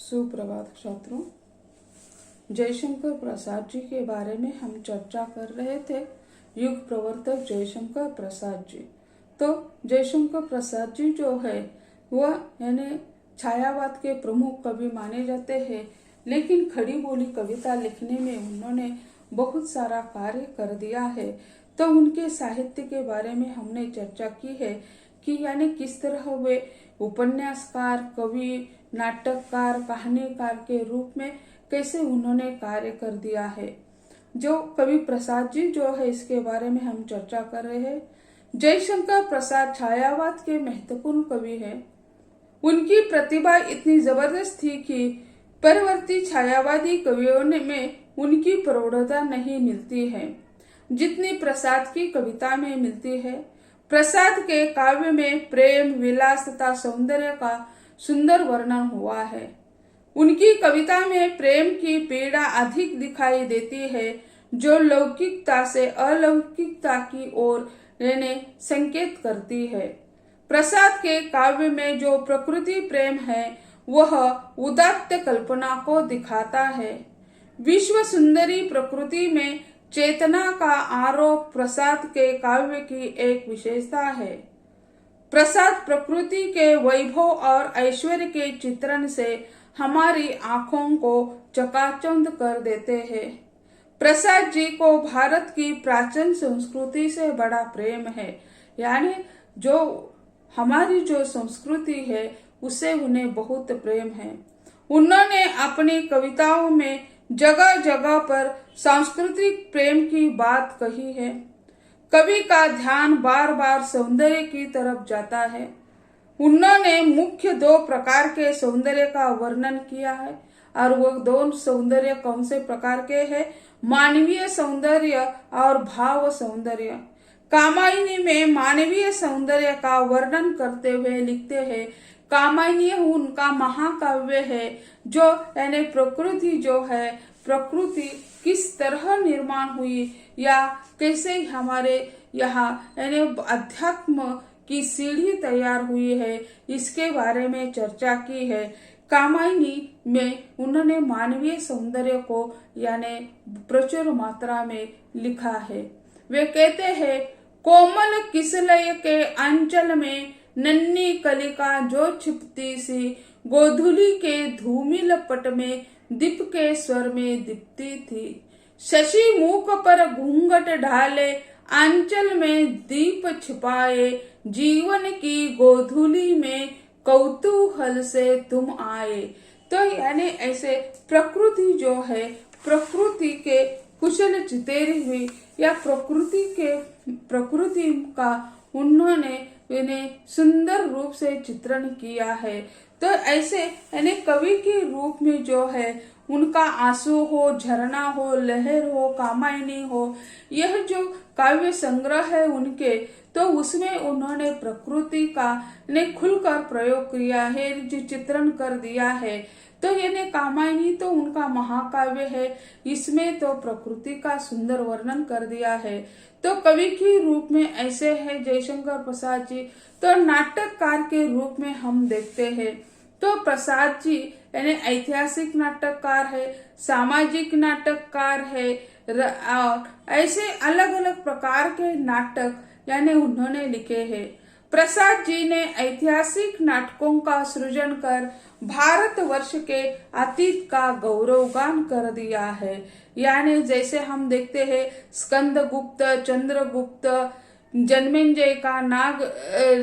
सुप्रभात छात्रों। जयशंकर प्रसाद जी के बारे में हम चर्चा कर रहे थे। युग प्रवर्तक जयशंकर प्रसाद जी। तो जयशंकर प्रसाद जी जो है वह यानी छायावाद के प्रमुख कवि माने जाते हैं, लेकिन खड़ी बोली कविता लिखने में उन्होंने बहुत सारा कार्य कर दिया है। तो उनके साहित्य के बारे में हमने चर्चा की है कि यानी किस तरह वे उपन्यासकार, कवि, नाटककार, कहानीकार के रूप में कैसे उन्होंने कार्य कर दिया है। जो कवि प्रसाद जी जो है इसके बारे में हम चर्चा कर रहे हैं। जयशंकर प्रसाद छायावाद के महत्वपूर्ण कवि हैं। उनकी प्रतिभा इतनी जबरदस्त थी कि परवर्ती छायावादी कवियों में उनकी प्रौढ़ता नहीं मिलती है जितनी प्रसाद की कविता में मिलती है। प्रसाद के काव्य में प्रेम, विलास तथा सौंदर्य का सुंदर वर्णन हुआ है। उनकी कविता में प्रेम की पीड़ा अधिक दिखाई देती है, जो लौकिकता से अलौकिकता की ओर रहने संकेत करती है। प्रसाद के काव्य में जो प्रकृति प्रेम है वह उदात्त कल्पना को दिखाता है। विश्व सुंदरी प्रकृति में चेतना का आरोप प्रसाद के काव्य की एक विशेषता है। प्रसाद प्रकृति के वैभव और ऐश्वर्य के चित्रण से हमारी आंखों को चकाचौंध कर देते हैं। प्रसाद जी को भारत की प्राचीन संस्कृति से बड़ा प्रेम है, यानी जो हमारी जो संस्कृति है उससे उन्हें बहुत प्रेम है। उन्होंने अपनी कविताओं में जगह जगह पर सांस्कृतिक प्रेम की बात कही है। कवि का ध्यान बार बार सौंदर्य की तरफ जाता है। उन्होंने मुख्य दो प्रकार के सौंदर्य का वर्णन किया है, और वह दो सौंदर्य कौन से प्रकार के हैं? मानवीय सौंदर्य और भाव सौंदर्य। कामायनी में मानवीय सौंदर्य का वर्णन करते हुए लिखते हैं, कामायनी उनका महाकाव्य है जो यानी प्रकृति जो है, प्रकृति किस तरह निर्माण हुई या कैसे हमारे यहाँ यानी अध्यात्म की सीढ़ी तैयार हुई है, इसके बारे में चर्चा की है। कामायनी में उन्होंने मानवीय सौंदर्य को यानी प्रचुर मात्रा में लिखा है। वे कहते हैं, कोमल किसलय के अंचल में नन्ही कलिका जो छिपती सी, गोधूली के धूमिल पट में दीप के स्वर में दीप्ति थी। शशि मुख पर घूंघट ढाले अंचल में दीप छिपाए, जीवन की गोधूली में कौतूहल से तुम आए। तो यानी ऐसे प्रकृति जो है, प्रकृति के कुशल चितेरी हुई या प्रकृति का उन्होंने इन्हें सुंदर रूप से चित्रण किया है। तो ऐसे यानी कवि के रूप में जो है उनका आंसू हो, झरना हो, लहर हो, कामायनी हो, यह जो काव्य संग्रह है उनके, तो उसमें उन्होंने प्रकृति का ने खुलकर प्रयोग किया है, चित्रण कर दिया है। तो यानी कामायनी तो उनका महाकाव्य है, इसमें तो प्रकृति का सुंदर वर्णन कर दिया है। तो कवि के रूप में ऐसे है जयशंकर प्रसाद जी। तो नाटककार के रूप में हम देखते हैं तो प्रसाद जी यानी ऐतिहासिक नाटककार है, सामाजिक नाटककार है, और ऐसे अलग अलग प्रकार के नाटक यानी उन्होंने लिखे हैं। प्रसाद जी ने ऐतिहासिक नाटकों का सृजन कर भारतवर्ष के अतीत का गौरवगान कर दिया है। यानी जैसे हम देखते हैं स्कंदगुप्त, चंद्रगुप्त, जन्मेंजय का नाग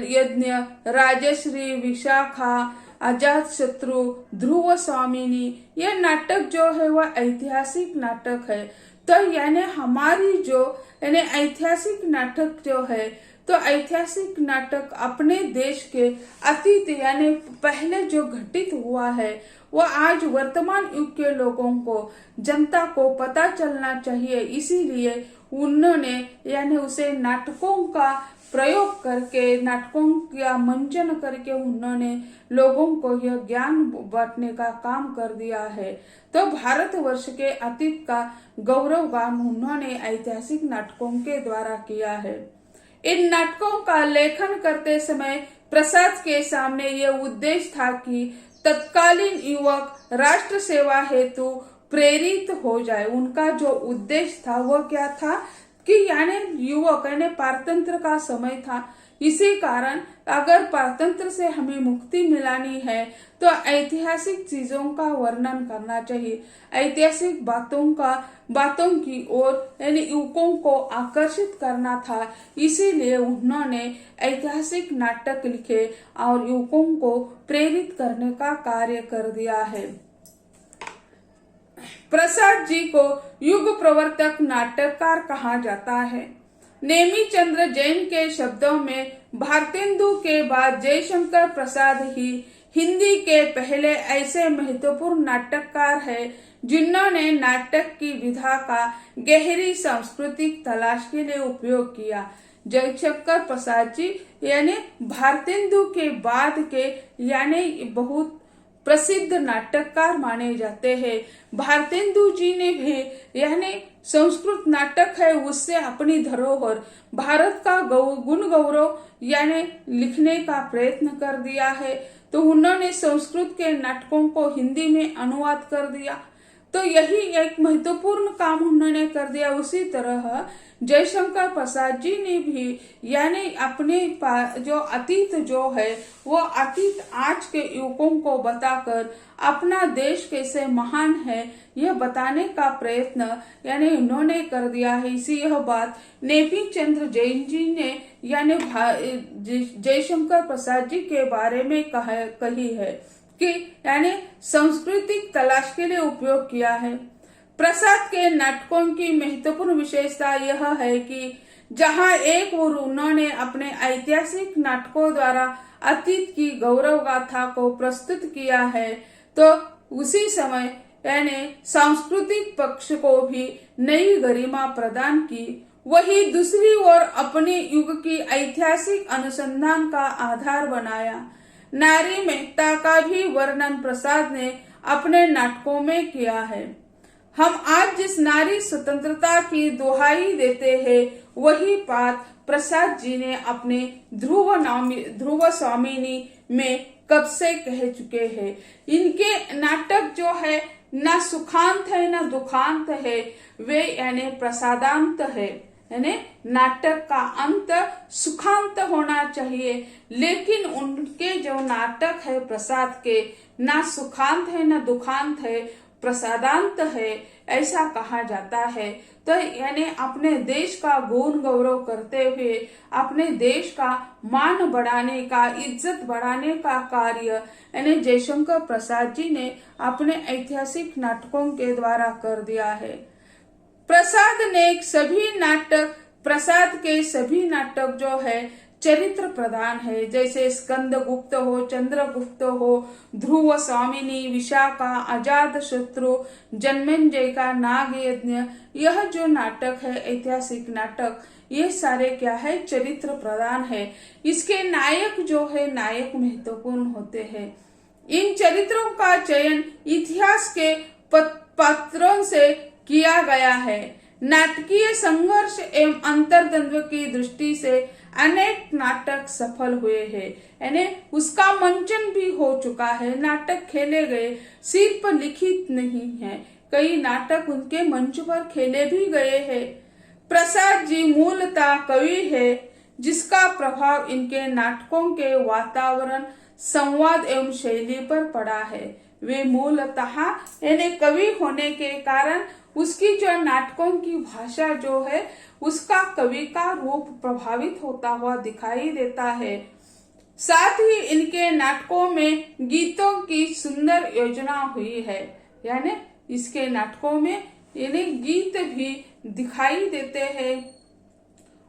यज्ञ, राजश्री, विशाखा, अजात शत्रु, ध्रुव स्वामिनी, यह नाटक जो है वह ऐतिहासिक नाटक है। तो यानी हमारी जो यानी ऐतिहासिक नाटक जो है, तो ऐतिहासिक नाटक अपने देश के अतीत यानी पहले जो घटित हुआ है वह आज वर्तमान युग के लोगों को, जनता को पता चलना चाहिए। इसीलिए उन्होंने यानी उसे नाटकों का प्रयोग करके, नाटकों का मंचन करके उन्होंने लोगों को यह ज्ञान बांटने का काम कर दिया है। तो भारतवर्ष के अतीत का गौरवगान उन्होंने ऐतिहासिक नाटकों के द्वारा किया है। इन नाटकों का लेखन करते समय प्रसाद के सामने यह उद्देश्य था कि तत्कालीन युवक राष्ट्र सेवा हेतु प्रेरित हो जाए। उनका जो उद्देश्य था वो क्या था कि यानी युवक यानी पारतंत्र का समय था, इसी कारण अगर पारतंत्र से हमें मुक्ति मिलानी है तो ऐतिहासिक चीजों का वर्णन करना चाहिए, ऐतिहासिक बातों की ओर यानी युवकों को आकर्षित करना था। इसीलिए उन्होंने ऐतिहासिक नाटक लिखे और युवकों को प्रेरित करने का कार्य कर दिया है। प्रसाद जी को युग प्रवर्तक नाटककार कहा जाता है। नेमी चंद्र जैन के शब्दों में भारतेंदु के बाद जयशंकर प्रसाद ही हिंदी के पहले ऐसे महत्वपूर्ण नाटककार हैं जिन्होंने नाटक की विधा का गहरी सांस्कृतिक तलाश के लिए उपयोग किया। जयशंकर प्रसाद जी यानी भारतेंदु के बाद के यानी बहुत प्रसिद्ध नाटककार माने जाते हैं। भारतेंदु जी ने भी यानी संस्कृत नाटक है उससे अपनी धरोहर भारत का गुण गौरव यानी लिखने का प्रयत्न कर दिया है। तो उन्होंने संस्कृत के नाटकों को हिंदी में अनुवाद कर दिया, तो यही एक महत्वपूर्ण काम उन्होंने कर दिया। उसी तरह जयशंकर प्रसाद जी ने भी यानी अपने जो अतीत जो है वो अतीत आज के युवकों को बताकर अपना देश कैसे महान है यह बताने का प्रयत्न यानी उन्होंने कर दिया है। इसी यह बात नेमी चंद्र जैन जी ने यानी जयशंकर प्रसाद जी के बारे में कही है कि यानी सांस्कृतिक तलाश के लिए उपयोग किया है। प्रसाद के नाटकों की महत्वपूर्ण विशेषता यह है कि जहां एक ओर उन्होंने अपने ऐतिहासिक नाटकों द्वारा अतीत की गौरव गाथा को प्रस्तुत किया है, तो उसी समय यानी सांस्कृतिक पक्ष को भी नई गरिमा प्रदान की। वही दूसरी ओर अपने युग की ऐतिहासिक अनुसंधान का आधार बनाया। नारी महत्ता का भी वर्णन प्रसाद ने अपने नाटकों में किया है। हम आज जिस नारी स्वतंत्रता की दुहाई देते हैं वही बात प्रसाद जी ने अपने ध्रुव स्वामिनी में कब से कह चुके हैं। इनके नाटक जो है ना सुखांत है ना दुखांत है, वे यानी प्रसादांत है। यानी नाटक का अंत सुखांत होना चाहिए, लेकिन उनके जो नाटक है प्रसाद के ना सुखांत है ना दुखांत है, प्रसादांत है ऐसा कहा जाता है। तो यानी अपने देश का गुण गौरव करते हुए अपने देश का मान बढ़ाने का इज्जत बढ़ाने का कार्य यानी जयशंकर प्रसाद जी ने अपने ऐतिहासिक नाटकों के द्वारा कर दिया है। प्रसाद के सभी नाटक जो है चरित्र प्रधान है, जैसे स्कंद गुप्त हो, चंद्रगुप्त हो, ध्रुव स्वामिनी, विशाखा, अजात शत्रु, जन्मेंजय का नाग यज्ञ, यह जो नाटक है ऐतिहासिक नाटक ये सारे क्या है चरित्र प्रधान है। इसके नायक जो है नायक महत्वपूर्ण होते हैं। इन चरित्रों का चयन इतिहास के पात्रों से किया गया है। नाटकीय संघर्ष एवं अंतर्द्वंद की दृष्टि से अनेक नाटक सफल हुए हैं, यानी उसका मंचन भी हो चुका है, नाटक खेले गए, सिर्फ लिखित नहीं है, कई नाटक उनके मंच पर खेले भी गए हैं। प्रसाद जी मूलतः कवि है जिसका प्रभाव इनके नाटकों के वातावरण, संवाद एवं शैली पर पड़ा है। वे मूलतः यानी कवि होने के कारण उसकी जो नाटकों की भाषा जो है उसका कवि का रूप प्रभावित होता हुआ दिखाई देता है। साथ ही इनके नाटकों में गीतों की सुंदर योजना हुई है, यानी इसके नाटकों में यानी गीत भी दिखाई देते हैं।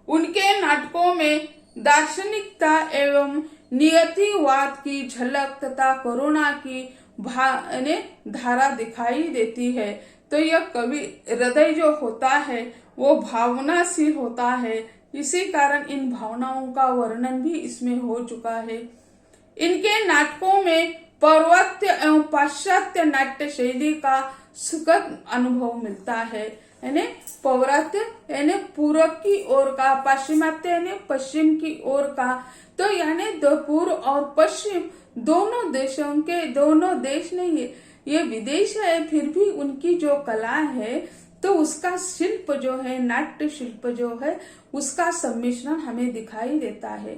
उनके नाटकों में दार्शनिकता एवं नियतिवाद की झलक तथा करुणा की धारा दिखाई देती है। तो यह कवि हृदय जो होता है वो भावनाशील होता है, इसी कारण इन भावनाओं का वर्णन भी इसमें हो चुका है। इनके नाटकों में पौर्वात्य एवं पाश्चात्य नाट्य शैली का सुखद अनुभव मिलता है, यानी पौर्वात्य यानी पूर्व की ओर का, पाश्चिमात्य यानी पश्चिम की ओर का। तो यानी पूर्व और पश्चिम दोनों देश नहीं है, ये विदेश है, फिर भी उनकी जो कला है तो उसका शिल्प जो है, नाट्य शिल्प जो है, उसका सम्मिश्रण हमें दिखाई देता है।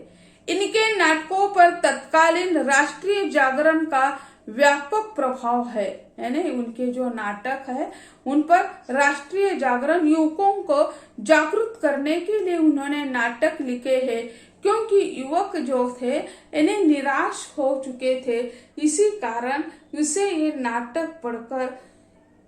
इनके नाटकों पर तत्कालीन राष्ट्रीय जागरण का व्यापक प्रभाव है, यानी उनके जो नाटक है उन पर राष्ट्रीय जागरण, युवकों को जागरूक करने के लिए उन्होंने नाटक लिखे हैं, क्योंकि युवक जो थे इन्हें निराश हो चुके थे। इसी कारण उसे ये नाटक पढ़कर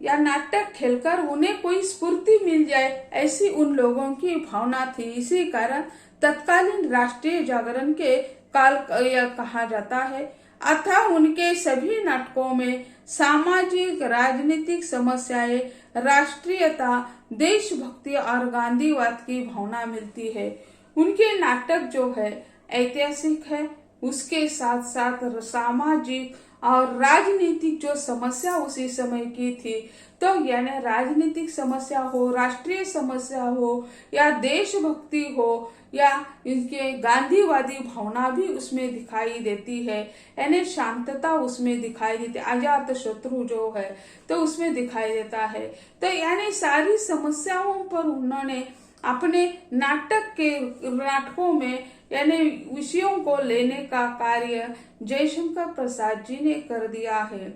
या नाटक खेलकर उन्हें कोई स्फूर्ति मिल जाए, ऐसी उन लोगों की भावना थी। इसी कारण तत्कालीन राष्ट्रीय जागरण के काल यह कहा जाता है। अतः उनके सभी नाटकों में सामाजिक राजनीतिक समस्याएं, राष्ट्रीयता, देशभक्ति और गांधीवाद की भावना मिलती है। उनके नाटक जो है ऐतिहासिक है, उसके साथ साथ सामाजिक और राजनीतिक जो समस्या उसी समय की थी, तो यानी राजनीतिक समस्या हो, राष्ट्रीय समस्या हो, या देशभक्ति हो, या इनके गांधीवादी भावना भी उसमें दिखाई देती है, यानी शांतता उसमें दिखाई देती है, अजात शत्रु जो है तो उसमें दिखाई देता है। तो यानी सारी समस्याओं पर उन्होंने अपने नाटकों में यानी विषयों को लेने का कार्य जयशंकर प्रसाद जी ने कर दिया है।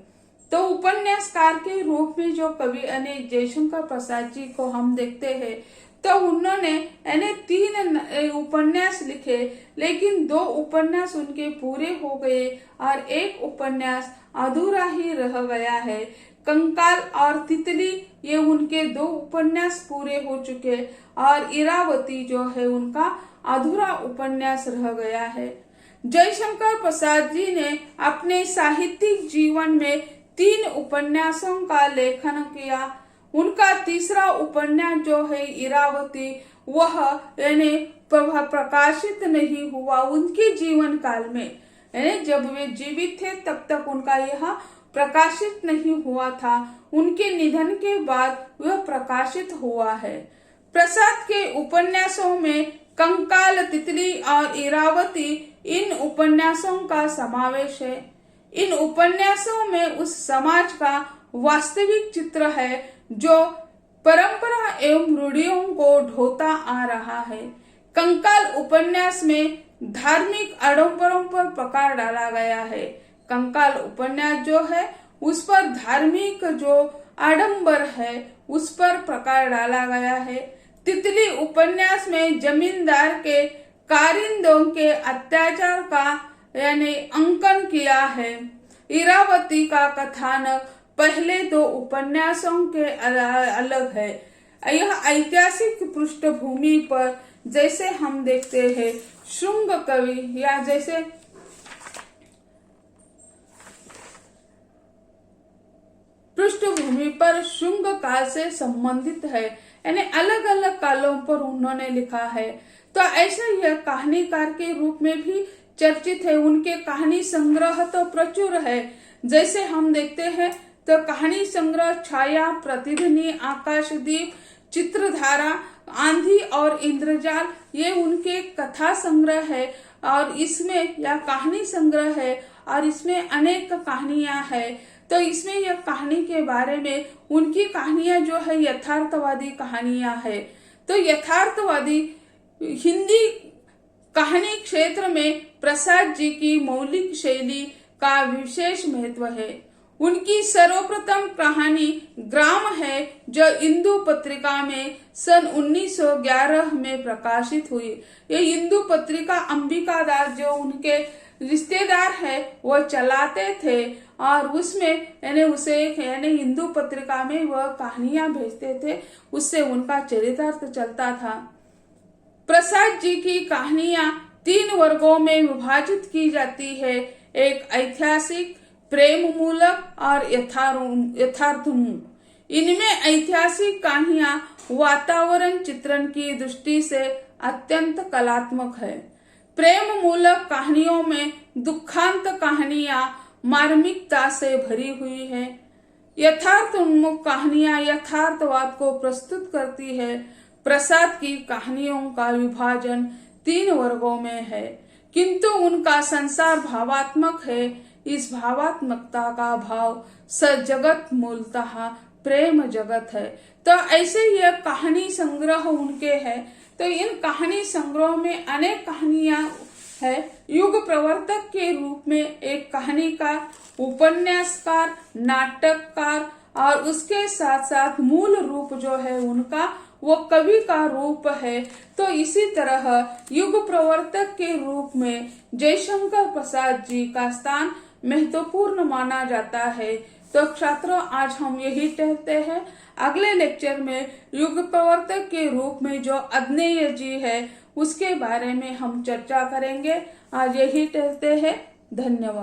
तो उपन्यासकार के रूप में जो कवि यानी जयशंकर प्रसाद जी को हम देखते हैं, तो उन्होंने यानी 3 उपन्यास लिखे, लेकिन 2 उपन्यास उनके पूरे हो गए और एक उपन्यास अधूरा ही रह गया है। कंकाल और तितली ये उनके 2 उपन्यास पूरे हो चुके और इरावती जो है उनका अधूरा उपन्यास रह गया है। जयशंकर प्रसाद जी ने अपने साहित्यिक जीवन में 3 उपन्यासों का लेखन किया। उनका तीसरा उपन्यास जो है इरावती, वह यानी प्रकाशित नहीं हुआ उनके जीवन काल में, यानी जब वे जीवित थे तब तक उनका यह प्रकाशित नहीं हुआ था। उनके निधन के बाद वह प्रकाशित हुआ है। प्रसाद के उपन्यासों में कंकाल, तितली और इरावती इन उपन्यासों का समावेश है। इन उपन्यासों में उस समाज का वास्तविक चित्र है जो परंपरा एवं रूढ़ियों को ढोता आ रहा है। कंकाल उपन्यास में धार्मिक आडंबरों पर पकड़ डाला गया है। कंकाल उपन्यास जो है उस पर धार्मिक जो आडंबर है उस पर पकड़ डाला गया है। तितली उपन्यास में जमींदार के कारिंदों के अत्याचार का यानी अंकन किया है। इरावती का कथानक पहले 2 उपन्यासों के अलग है। यह ऐतिहासिक पृष्ठभूमि पर जैसे हम देखते हैं शुंग कवि या जैसे पृष्ठभूमि पर शुंग काल से संबंधित है, यानी अलग अलग कालों पर उन्होंने लिखा है। तो ऐसे यह कहानीकार के रूप में भी चर्चित है। उनके कहानी संग्रह तो प्रचुर है, जैसे हम देखते हैं तो कहानी संग्रह छाया, प्रतिध्वनि, आकाशदीप, चित्रधारा, आंधी और इंद्रजाल, ये उनके कथा संग्रह है और इसमें यह कहानी संग्रह है और इसमें अनेक कहानियां है। तो इसमें यह कहानी के बारे में उनकी कहानियां जो है यथार्थवादी कहानियां है। तो यथार्थवादी हिंदी कहानी क्षेत्र में प्रसाद जी की मौलिक शैली का विशेष महत्व है। उनकी सर्वप्रथम कहानी ग्राम है जो इंदु पत्रिका में सन 1911 में प्रकाशित हुई। ये इंदु पत्रिका अंबिका दास जो उनके रिश्तेदार है वो चलाते थे और उसमें यानी हिंदू पत्रिका में वह कहानियां भेजते थे, उससे उनका चरितार्थ चलता था। प्रसाद जी की कहानियां 3 वर्गों में विभाजित की जाती है, एक ऐतिहासिक, प्रेम मूलक और यथार्थमूलक। इनमें ऐतिहासिक कहानियां वातावरण चित्रण की दृष्टि से अत्यंत कलात्मक है। प्रेम मूलक कहानियों में दुखांत कहानियां मार्मिकता से भरी हुई है। यथार्थ उन्मुख कहानियां यथार्थवाद को प्रस्तुत करती है। प्रसाद की कहानियों का विभाजन 3 वर्गों में है। किंतु उनका संसार भावात्मक है। इस भावात्मकता का भाव सजगत मूलतः प्रेम जगत है। तो ऐसे ये कहानी संग्रह उनके है। तो इन कहानी संग्रह में अनेक कहानियां है। युग प्रवर्तक के रूप में एक कहानीकार, उपन्यासकार, नाटककार और उसके साथ साथ मूल रूप जो है उनका वो कवि का रूप है। तो इसी तरह युग प्रवर्तक के रूप में जयशंकर प्रसाद जी का स्थान महत्वपूर्ण माना जाता है। तो छात्रों, आज हम यही कहते हैं। अगले लेक्चर में युग प्रवर्तक के रूप में जो अग्नेय जी है उसके बारे में हम चर्चा करेंगे। आज यही कहते हैं। धन्यवाद।